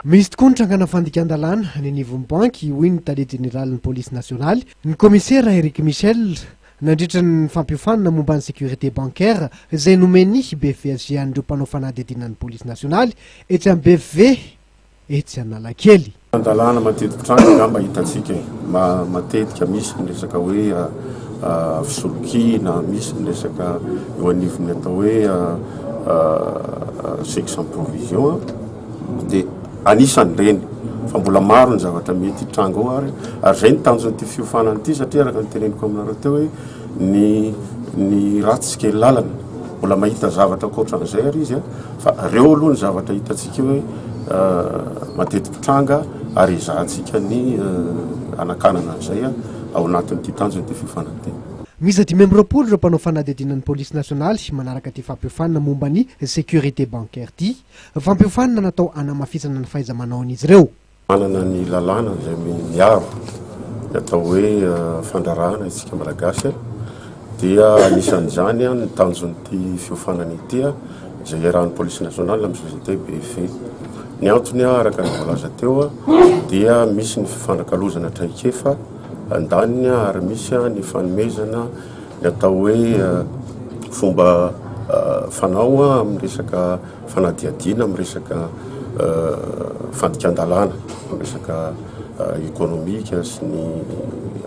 Misy tokoa ny trangana fandikan-dalàna ny anivon'ny banky hoy ny tale jeneralin'ny polisy nasionaly ny commissaire Michel nandritra ny fampihofanana momba ny sécurité bancaire izay omen'ny BFV-SG an'ireo mpanao fanadihadianan'ny polisy nasionaly etsy amin'ny BFV etsy Analakely. Dalàna matetika tranga ngamba hitatsika matetika misy ny resaka hoe fisolokina, misy ny resaka eo anivon'ny atao hoe section provision de anisany reny fa mbola maro ny zavatra mety tranga ao ary zay ny tanjony ty fiofanana ity satria araka ny teneniko aminareo teo hoe ny ratsy kely lalana mbola mahita zavatra koatran'izay ary izy fa reo aloha ny zavatra hitatsika hoe matetika tranga ary izahantsika ny anakanana an'izay ao anatin'ity tanjony ty fiofanana ty. Misy 10 ireo mpanao fanadihadianan'ny polisy nasionaly manaraka ty fampihofanana momba ny sécurité bancaire ty fampihofanana natao anamafisana ny fahaiza-manaon'izy ireo. Manana ny lalàna izay miaro ny atao hoe fandrarana isika malagasy dia anisan'izany ny tanjon'ity fiofanana ity izay iarahan'ny polisy nasionaly amin'ny société BFV. Ny antony araka ny voalaza teo dia misy ny fifandrakalozana traikefa andaniny ary misy ny fanomezana ny atao hoe fomba fanao amin'ny resaka fanadihadiana amin'ny resaka fandikan-dalàna amin'ny resaka économique sy ny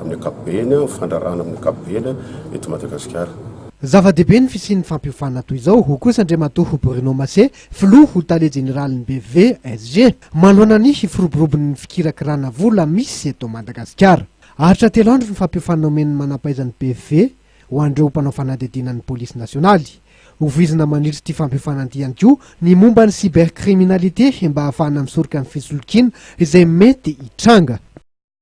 amin'ny ankapobeny fandrarana amin'ny ankapobeny eto Madagasikara. Zava-dehibe ny fisian'ny fampihofanana toy izao ho kosa Andriamatoa Bruno Massé filoha ho tale jeneralin'ny BFV-SG manoloana ny firoborobon'ny fikirakirana vola misy eto Madagasikara. Aritra 3 andro ny fampihofanana omen'ny manampaizan'ny BFV ho andreo mpanao fanadihadianan'ny polisy nasionaly. Hovizina manitry ty fampihofanana ty ihany koa ny momba ny cybercriminalité mba ahafahana misoroka ny fisolokiana izay mety hitranga.